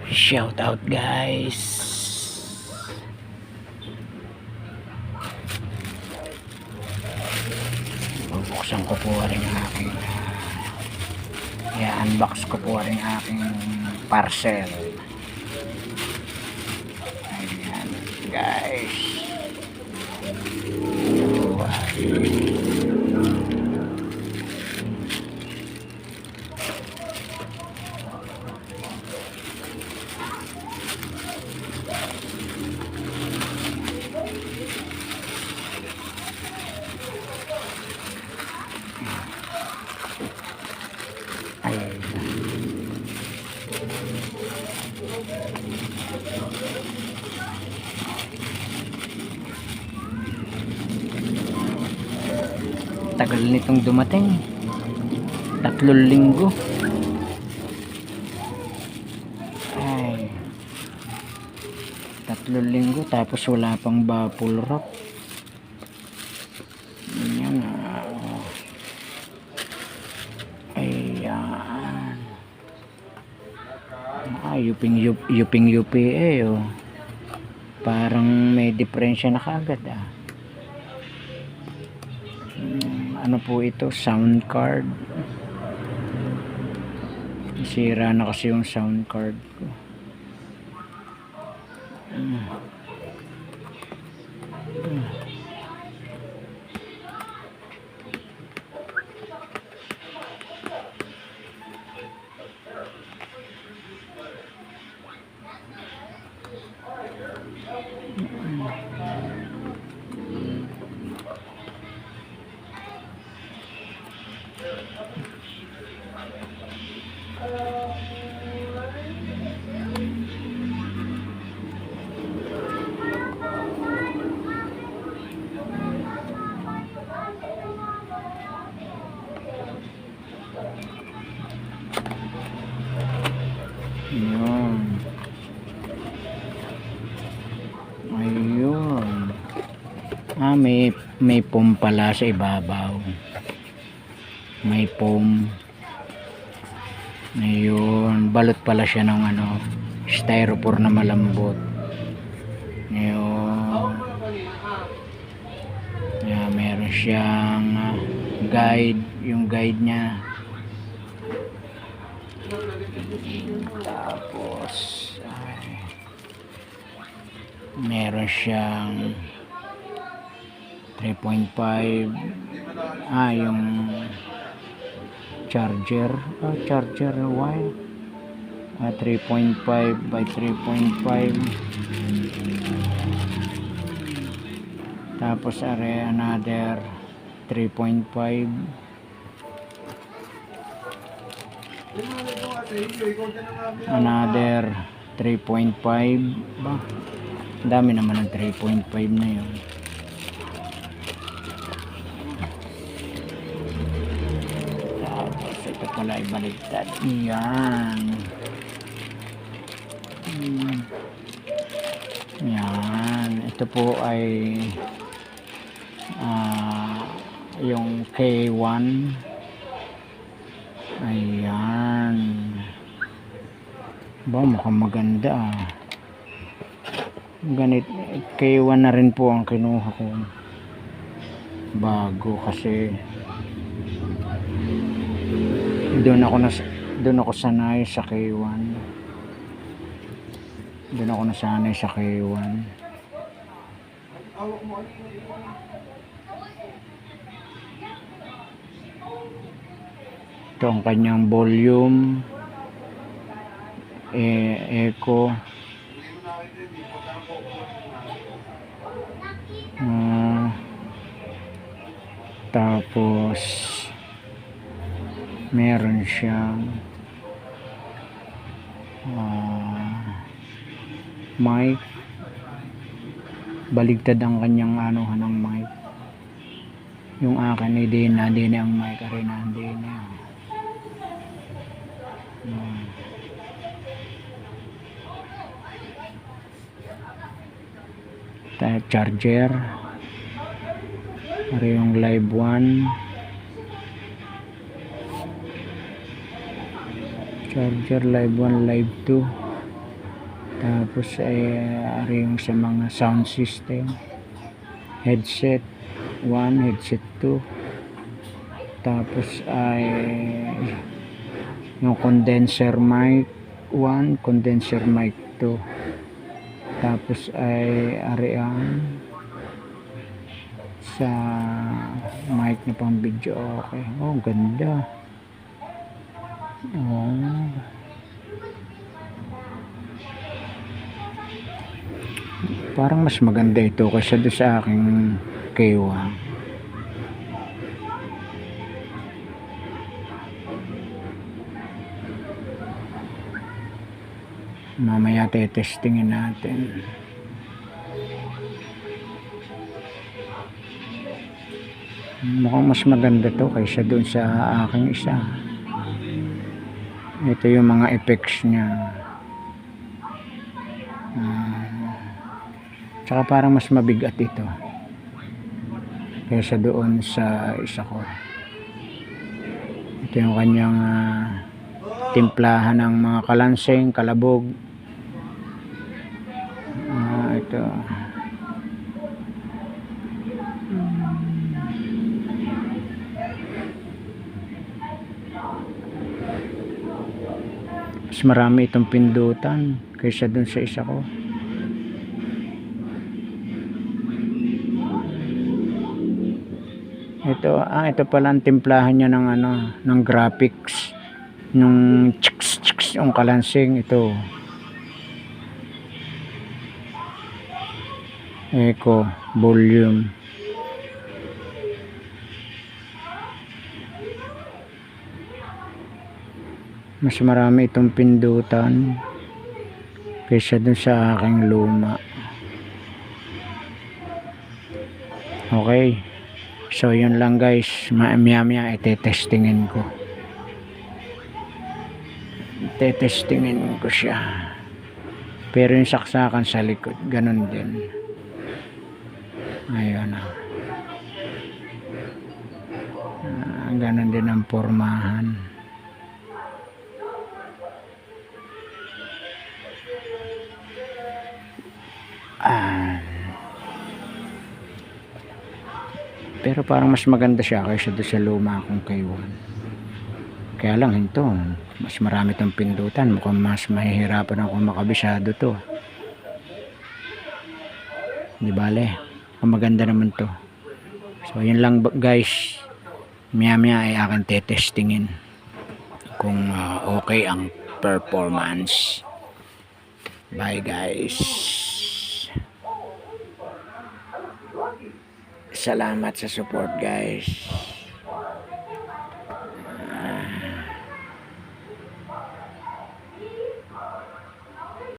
Shout out guys. Bubuksan ko po rin aking i-unbox ko po rin aking parcel. Ayan guys. Tagal nitong dumating, 3 linggo. Ay, 3 linggo tapos wala pang bubble wrap. Ayan. Ayan. Yuping UPA oh. Parang may diferensya na kaagad ah. Ano po ito? Sound card. Sira na kasi yung sound card ko. Ayun. Ayun. May foam pala sa ibabaw. May foam. Ayun. Balot pala siya ng styrofoam na malambot. Ayun. Ayan, meron siyang guide. Yung guide niya. Tapos meron siyang 3.5 yung charger wire 3.5 by 3.5. Tapos another 3.5. Another 3.5 ba? Dami naman ng 3.5 na yun. Tapos ito pala ibaligtad. Yan. Yan. Ito po ay yung K1. Ayan. Ba, mukhang maganda ah. Ganit, K1 na rin po ang kinuha ko. Bago kasi doon ako sanay sa K1. Doon ako nasanay sa K1. Ito ang kanyang volume, echo, tapos meron siyang mic. Baligtad ang kanyang ng mic. Yung akin hindi na ang mic rin hindi na. Type charger. Ito yung live 1. Charger live 1, live 2. Tapos ay ari yung sa mga sound system. Headset 1, headset 2. Tapos ay yung condenser mic 1, condenser mic 2. Tapos ay ari ang sa mic na pang video. Okay. Oh, ganda. Oh. Parang mas maganda ito kaysa doon sa aking K1. Mamaya testingin natin. Mukhang mas maganda to kaysa doon sa aking isa. Ito yung mga effects niya. Tsaka parang mas mabigat ito kaysa doon sa isa ko. Ito yung kanyang timplahan ng mga kalansing, kalabog. Ito. Mas marami itong pindutan kaysa dun sa isa ko. Ito pala ang timplahan niya ng ng graphics, nung chiks yung kalansing. Ito echo, volume. Mas marami itong pindutan kaysa dun sa aking luma. Okay, so yun lang guys. Maya itetestingin ko. Itetestingin ko siya. Pero yung saksakan sa likod, ganun din. Ayun ganun din ang pormahan. Pero parang mas maganda siya kaysa doon sa luma kong K1. Kaya lang ito, mas marami itong pindutan. Mukhang mas mahihirapan ako makabisado to. Di bale, maganda naman to. So yun lang guys. Maya ay akin tetestingin kung okay ang performance. Bye guys. Salamat sa support guys.